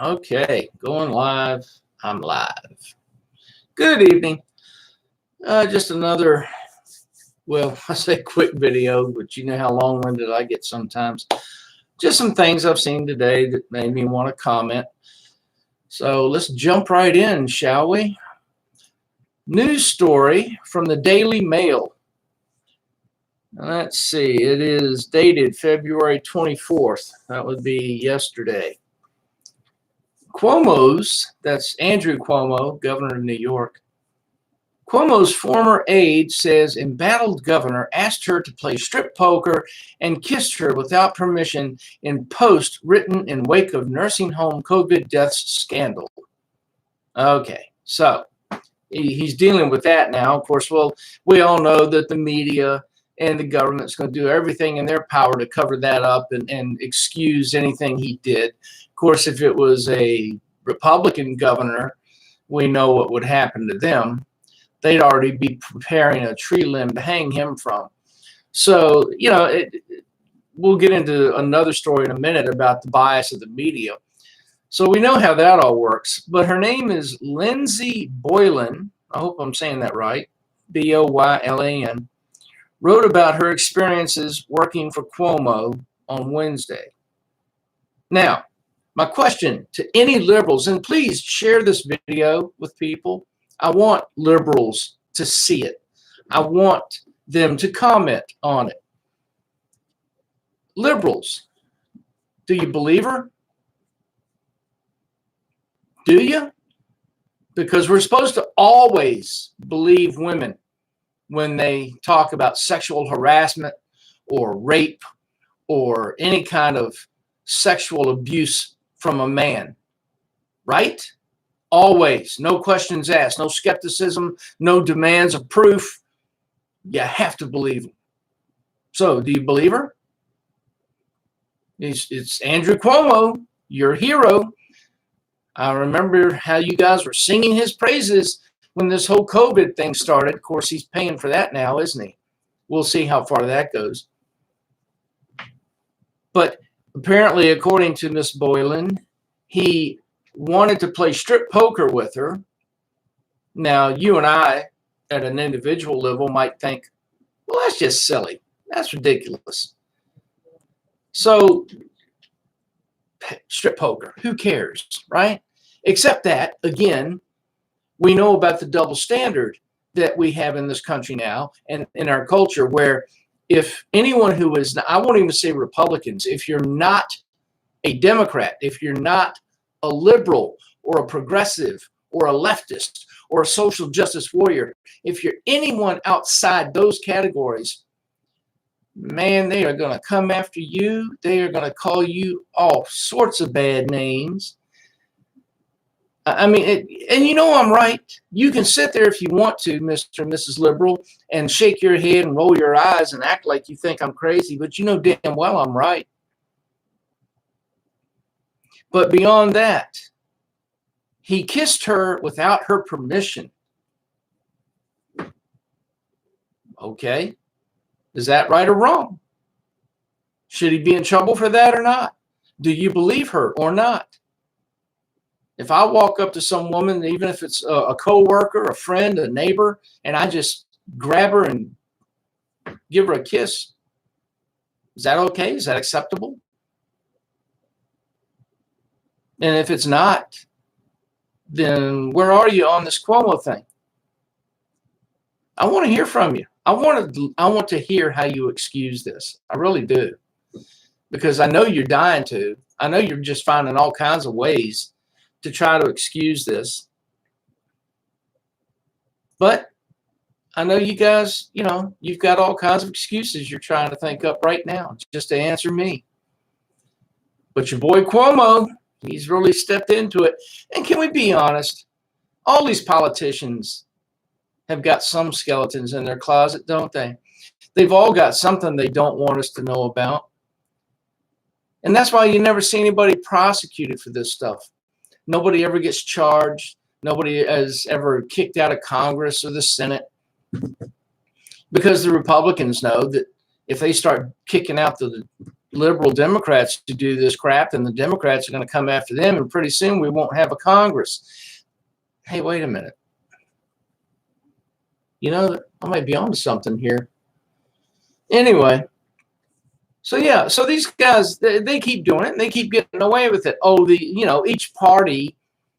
Okay, going live. I'm live. Good evening. Just another, well, I say quick video, but you know how long-winded I get sometimes. Just some things I've seen today that made me want to comment. So let's jump right in, shall we? News story from the Daily Mail. Let's see, it is dated February 24th. That would be yesterday. Cuomo's, that's Andrew Cuomo, governor of New York. Cuomo's former aide says embattled governor asked her to play strip poker and kissed her without permission in post written in wake of nursing home COVID deaths scandal. Okay, so he's dealing with that now. Of course, well, we all know that the media and the government's going to do everything in their power to cover that up and excuse anything he did. Of course, if it was a Republican governor, we know what would happen to them. They'd already be preparing a tree limb to hang him from. So, you know, we'll get into another story in a minute about the bias of the media. So we know how that all works. But her name is Lindsay Boylan. I hope I'm saying that right. Boylan. Wrote about her experiences working for Cuomo on Wednesday. Now, my question to any liberals, and please share this video with people. I want liberals to see it. I want them to comment on it. Liberals, do you believe her? Do you? Because we're supposed to always believe women when they talk about sexual harassment or rape or any kind of sexual abuse from a man, right? Always, no questions asked, no skepticism, no demands of proof. You have to believe them. So, do you believe her? It's Andrew Cuomo, your hero. I remember how you guys were singing his praises when this whole COVID thing started. Of course, he's paying for that now, isn't he? We'll see how far that goes. But apparently, according to Miss Boylan, he wanted to play strip poker with her. Now, you and I, at an individual level, might think, well, that's just silly. That's ridiculous. So, strip poker, who cares, right? Except that, again, we know about the double standard that we have in this country now and in our culture, where if anyone who is, I won't even say Republicans, if you're not a Democrat, if you're not a liberal or a progressive or a leftist or a social justice warrior, if you're anyone outside those categories, man, they are going to come after you. They are going to call you all sorts of bad names. I mean, and you know I'm right. You can sit there if you want to, Mr. and Mrs. Liberal, and shake your head and roll your eyes and act like you think I'm crazy, but you know damn well I'm right. But beyond that, he kissed her without her permission. Okay. Is that right or wrong? Should he be in trouble for that or not? Do you believe her or not? If I walk up to some woman, even if it's a coworker, a friend, a neighbor, and I just grab her and give her a kiss, is that okay? Is that acceptable? And if it's not, then where are you on this Cuomo thing? I want to hear from you. I want to hear how you excuse this. I really do. Because I know you're dying to. I know you're just finding all kinds of ways to try to excuse this. But I know you guys, you know, you've got all kinds of excuses you're trying to think up right now just to answer me. But your boy Cuomo, he's really stepped into it. And can we be honest? All these politicians have got some skeletons in their closet, don't they? They've all got something they don't want us to know about. And that's why you never see anybody prosecuted for this stuff. Nobody ever gets charged. Nobody is ever kicked out of Congress or the Senate. Because the Republicans know that if they start kicking out the liberal Democrats to do this crap, then the Democrats are going to come after them, and pretty soon we won't have a Congress. Hey, wait a minute. You know, I might be onto something here. Anyway, so yeah, so these guys, they keep doing it, and they keep getting away with it. Oh, each party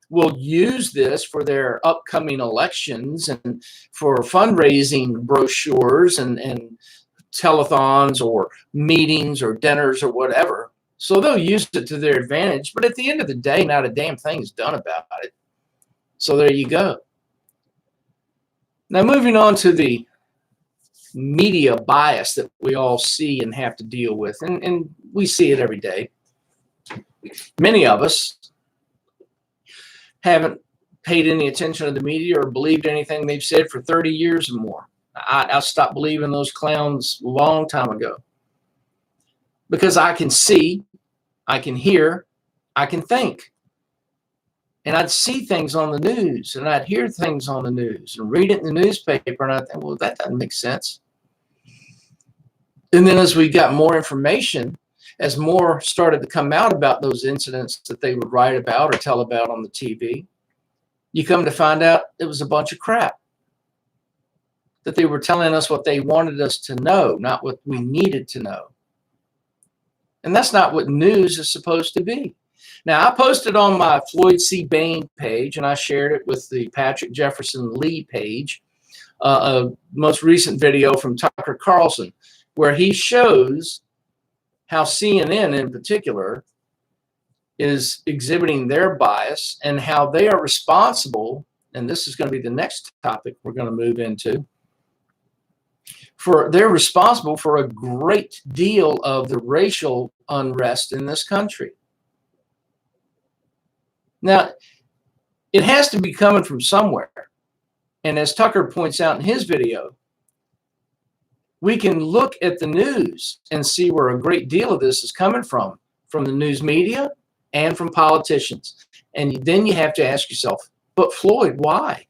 will use this for their upcoming elections and for fundraising brochures and telethons or meetings or dinners or whatever. So they'll use it to their advantage. But at the end of the day, not a damn thing is done about it. So there you go. Now, moving on to the media bias that we all see and have to deal with. And we see it every day. Many of us haven't paid any attention to the media or believed anything they've said for 30 years or more. I stopped believing those clowns a long time ago because I can see, I can hear, I can think. And I'd see things on the news, and I'd hear things on the news and read it in the newspaper, and I'd think, well, that doesn't make sense. And then as we got more information, as more started to come out about those incidents that they would write about or tell about on the TV, you come to find out it was a bunch of crap. That they were telling us what they wanted us to know, not what we needed to know. And that's not what news is supposed to be. Now, I posted on my Floyd C. Bain page, and I shared it with the Patrick Jefferson Lee page, a most recent video from Tucker Carlson, where he shows how CNN in particular is exhibiting their bias and how they are responsible, and this is going to be the next topic we're going to move into, they're responsible for a great deal of the racial unrest in this country. Now, it has to be coming from somewhere. And as Tucker points out in his video, we can look at the news and see where a great deal of this is coming from the news media and from politicians. And then you have to ask yourself, but Floyd, why?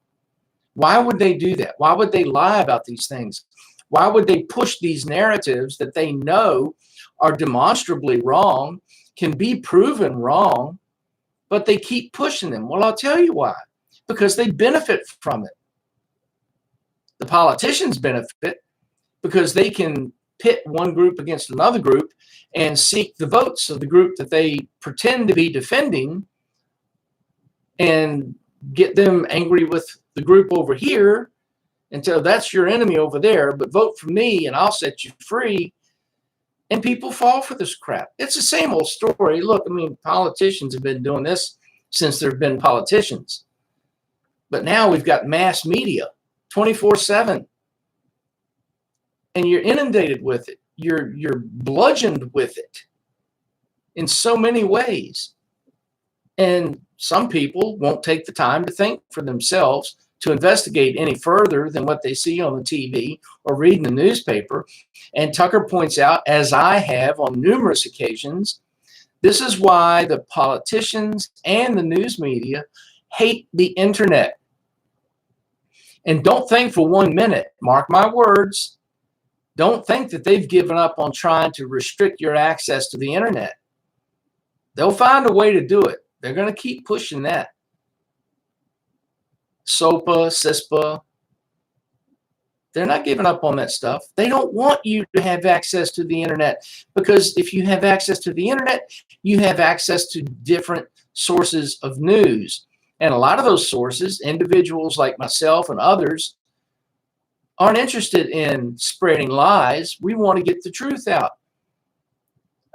Why would they do that? Why would they lie about these things? Why would they push these narratives that they know are demonstrably wrong, can be proven wrong, but they keep pushing them? Well, I'll tell you why. Because they benefit from it. The politicians benefit because they can pit one group against another group and seek the votes of the group that they pretend to be defending and get them angry with the group over here until that's your enemy over there, but vote for me and I'll set you free. And people fall for this crap. It's the same old story. Look, I mean, politicians have been doing this since there have been politicians. But now we've got mass media 24/7. And you're inundated with it. You're bludgeoned with it in so many ways. And some people won't take the time to think for themselves, to investigate any further than what they see on the TV or read in the newspaper. And Tucker points out, as I have on numerous occasions, this is why the politicians and the news media hate the internet. And don't think for 1 minute, mark my words, don't think that they've given up on trying to restrict your access to the internet. They'll find a way to do it. They're going to keep pushing that. SOPA, CISPA, they're not giving up on that stuff. They don't want you to have access to the internet, because if you have access to the internet, you have access to different sources of news. And a lot of those sources, individuals like myself and others, aren't interested in spreading lies. We want to get the truth out.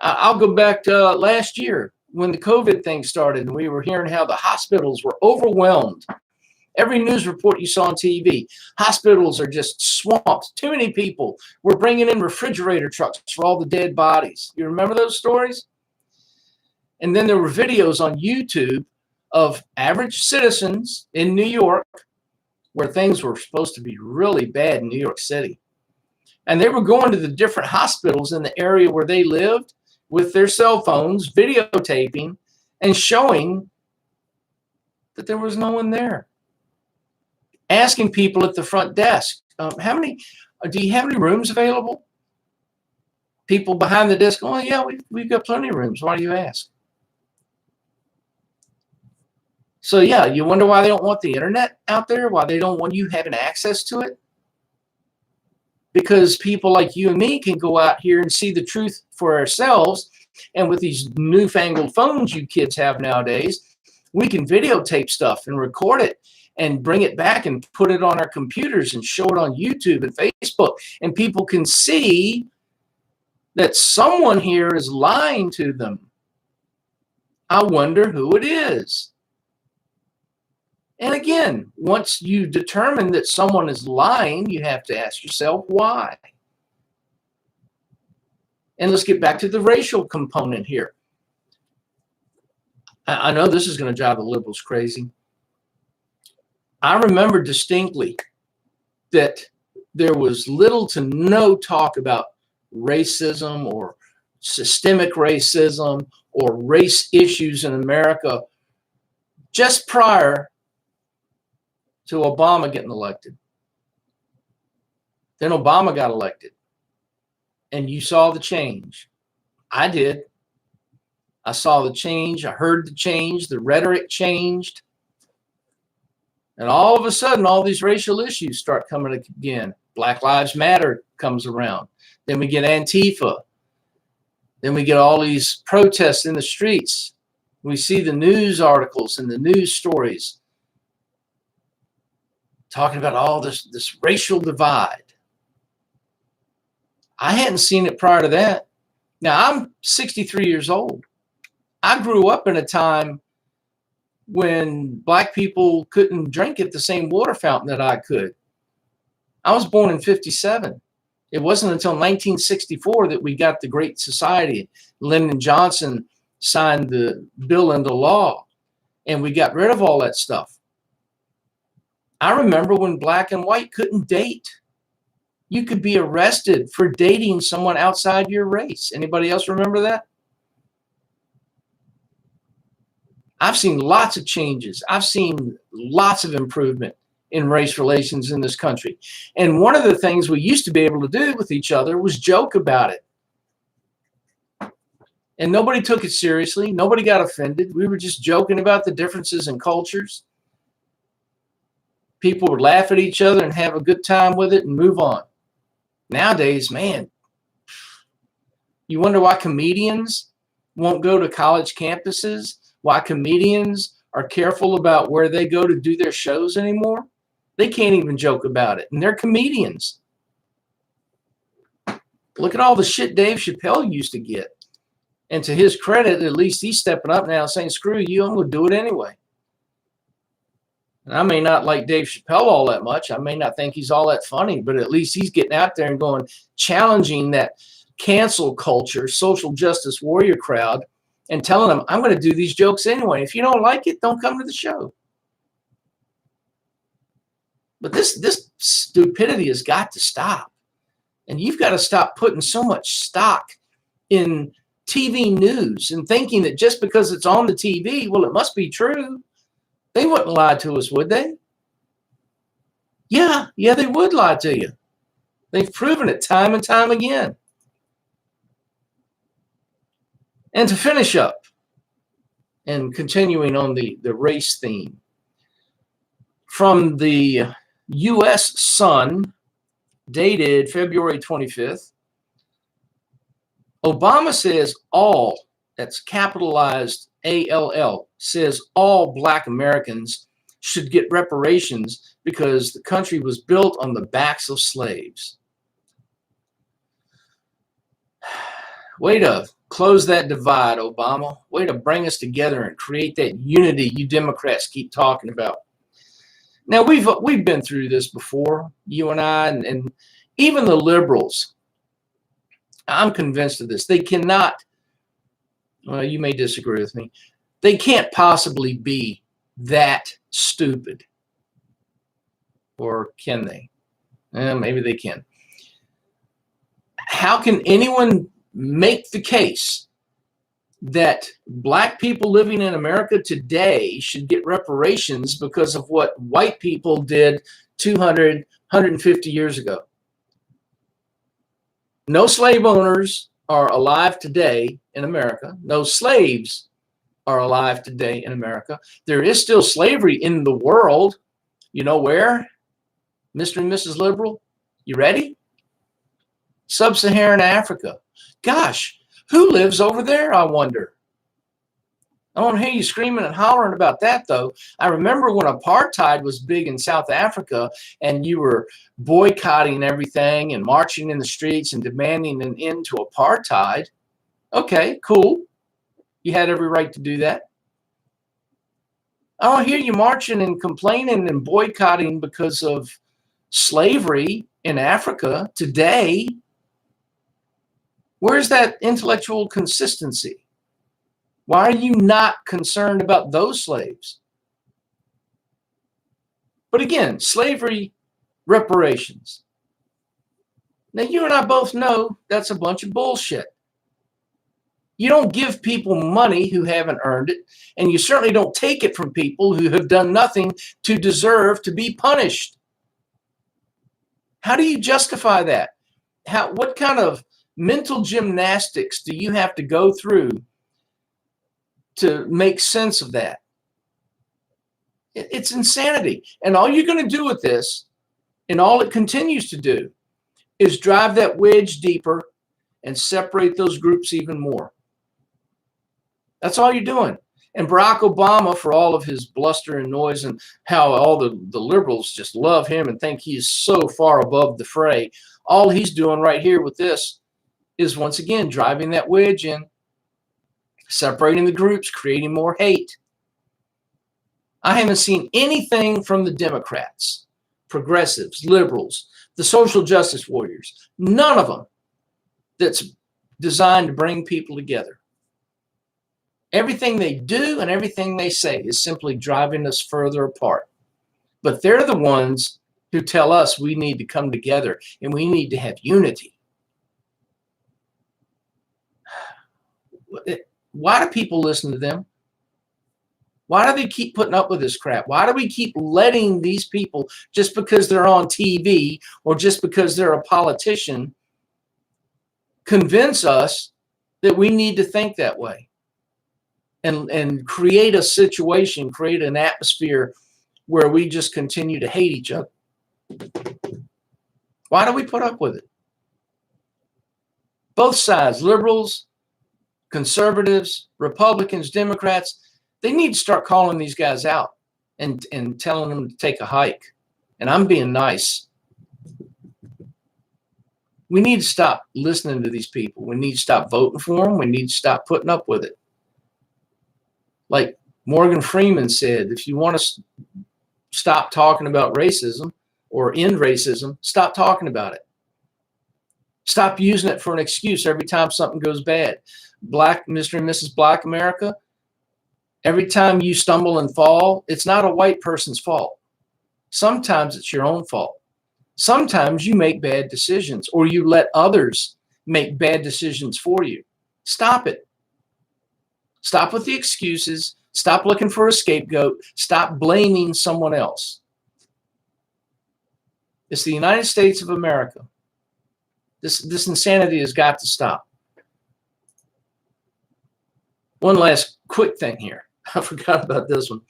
I'll go back to last year when the COVID thing started and we were hearing how the hospitals were overwhelmed. Every news report you saw on TV, hospitals are just swamped. Too many people. We're bringing in refrigerator trucks for all the dead bodies. You remember those stories? And then there were videos on YouTube of average citizens in New York where things were supposed to be really bad in New York City. And they were going to the different hospitals in the area where they lived with their cell phones, videotaping and showing that there was no one there. Asking people at the front desk, do you have any rooms available? People behind the desk, oh, yeah, we've got plenty of rooms. Why do you ask? So, yeah, you wonder why they don't want the internet out there, why they don't want you having access to it? Because people like you and me can go out here and see the truth for ourselves. And with these newfangled phones you kids have nowadays, we can videotape stuff and record it and bring it back and put it on our computers and show it on YouTube and Facebook. And people can see that someone here is lying to them. I wonder who it is. And again, once you determine that someone is lying, you have to ask yourself why. And let's get back to the racial component here. I know this is going to drive the liberals crazy. I remember distinctly that there was little to no talk about racism or systemic racism or race issues in America just prior to Obama getting elected. Then Obama got elected, and you saw the change. I did. I saw the change. I heard the change. The rhetoric changed. And all of a sudden, all these racial issues start coming again. Black Lives Matter comes around. Then we get Antifa. Then we get all these protests in the streets. We see the news articles and the news stories talking about all this racial divide. I hadn't seen it prior to that. Now, I'm 63 years old. I grew up in a time when black people couldn't drink at the same water fountain that I could. I was born in 57. It wasn't until 1964 that we got the Great Society. Lyndon Johnson signed the bill into law, and we got rid of all that stuff. I remember when black and white couldn't date. You could be arrested for dating someone outside your race. Anybody else remember that? I've seen lots of changes. I've seen lots of improvement in race relations in this country. And one of the things we used to be able to do with each other was joke about it. And nobody took it seriously. Nobody got offended. We were just joking about the differences in cultures. People would laugh at each other and have a good time with it and move on. Nowadays, man, you wonder why comedians won't go to college campuses, why comedians are careful about where they go to do their shows anymore. They can't even joke about it, and they're comedians. Look at all the shit Dave Chappelle used to get. And to his credit, at least he's stepping up now saying, screw you, I'm going to do it anyway. And I may not like Dave Chappelle all that much. I may not think he's all that funny, but at least he's getting out there and going, challenging that cancel culture, social justice warrior crowd, and telling them, I'm going to do these jokes anyway. If you don't like it, don't come to the show. But this stupidity has got to stop. And you've got to stop putting so much stock in TV news and thinking that just because it's on the TV, well, it must be true. They wouldn't lie to us, would they? Yeah, they would lie to you. They've proven it time and time again. And to finish up, and continuing on the race theme, from the U.S. Sun, dated February 25th, Obama says all, that's capitalized ALL, says all black Americans should get reparations because the country was built on the backs of slaves. Way to close that divide, Obama. Way to bring us together and create that unity you Democrats keep talking about. Now, we've been through this before, you and I, and even the liberals. I'm convinced of this. They cannot, well, you may disagree with me, they can't possibly be that stupid. Or can they? Maybe they can. How can anyone make the case that black people living in America today should get reparations because of what white people did 200, 150 years ago? No slave owners are alive today in America. No slaves are alive today in America. There is still slavery in the world. You know where? Mr. and Mrs. Liberal, you ready? Sub-Saharan Africa. Gosh, who lives over there, I wonder? I don't hear you screaming and hollering about that, though. I remember when apartheid was big in South Africa and you were boycotting everything and marching in the streets and demanding an end to apartheid. Okay, cool. You had every right to do that. I don't hear you marching and complaining and boycotting because of slavery in Africa today. Where's that intellectual consistency? Why are you not concerned about those slaves? But again, slavery, reparations. Now, you and I both know that's a bunch of bullshit. You don't give people money who haven't earned it, and you certainly don't take it from people who have done nothing to deserve to be punished. How do you justify that? What kind of mental gymnastics do you have to go through to make sense of that? It's insanity. And all you're going to do with this, and all it continues to do, is drive that wedge deeper and separate those groups even more. That's all you're doing. And Barack Obama, for all of his bluster and noise and how all the liberals just love him and think he's so far above the fray, all he's doing right here with this is once again driving that wedge in, separating the groups, creating more hate. I haven't seen anything from the Democrats, progressives, liberals, the social justice warriors, none of them that's designed to bring people together. Everything they do and everything they say is simply driving us further apart. But they're the ones who tell us we need to come together and we need to have unity. Why do people listen to them? Why do they keep putting up with this crap? Why do we keep letting these people, just because they're on TV or just because they're a politician, convince us that we need to think that way and create a situation, create an atmosphere where we just continue to hate each other? Why do we put up with it? Both sides, liberals, conservatives, Republicans, Democrats, they need to start calling these guys out and telling them to take a hike. And I'm being nice. We need to stop listening to these people. We need to stop voting for them. We need to stop putting up with it. Like Morgan Freeman said, if you want to stop talking about racism or end racism, stop talking about it. Stop using it for an excuse every time something goes bad. Black Mr. and Mrs. Black America, every time you stumble and fall, it's not a white person's fault. Sometimes it's your own fault. Sometimes you make bad decisions or you let others make bad decisions for you. Stop it. Stop with the excuses. Stop looking for a scapegoat. Stop blaming someone else. It's the United States of America. This insanity has got to stop. One last quick thing here. I forgot about this one.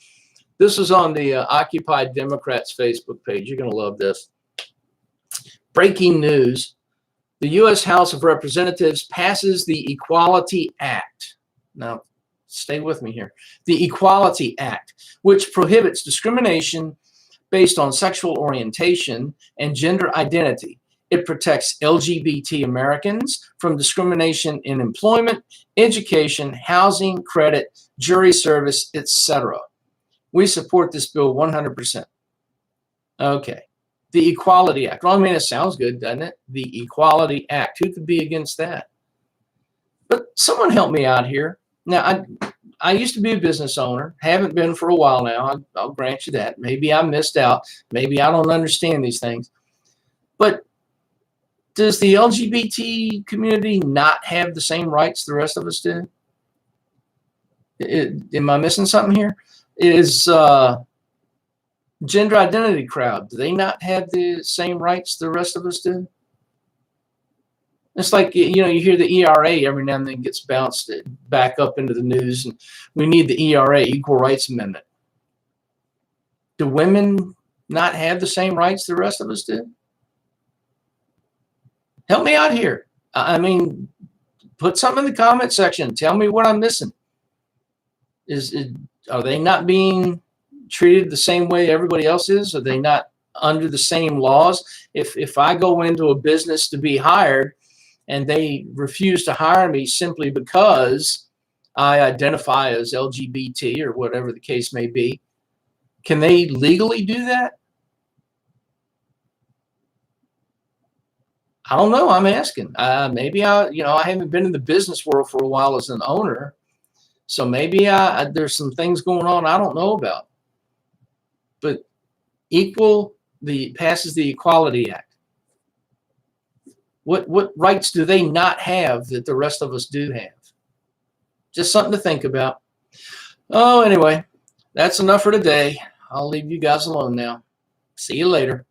This is on the Occupy Democrats Facebook page. You're going to love this. Breaking news. The U.S. House of Representatives passes the Equality Act. Now, stay with me here. The Equality Act, which prohibits discrimination based on sexual orientation and gender identity. It protects LGBT Americans from discrimination in employment, education, housing, credit, jury service, etc. We support this bill 100%. Okay. The Equality Act. Well, I mean, it sounds good, doesn't it? The Equality Act. Who could be against that? But someone help me out here. Now, I used to be a business owner. Haven't been for a while now. I'll grant you that. Maybe I missed out. Maybe I don't understand these things. But does the LGBT community not have the same rights the rest of us do? Am I missing something here? Is gender identity crowd, do they not have the same rights the rest of us do? It's like, you know, you hear the ERA every now and then gets bounced back up into the news, and we need the ERA, Equal Rights Amendment. Do women not have the same rights the rest of us do? Help me out here. I mean, put something in the comment section. Tell me what I'm missing. Are they not being treated the same way everybody else is? Are they not under the same laws? If I go into a business to be hired and they refuse to hire me simply because I identify as LGBT or whatever the case may be, can they legally do that? I don't know. I'm asking. Maybe I haven't been in the business world for a while as an owner, so maybe there's some things going on I don't know about. But passes the Equality Act. What rights do they not have that the rest of us do have? Just something to think about. Oh, anyway, that's enough for today. I'll leave you guys alone now. See you later.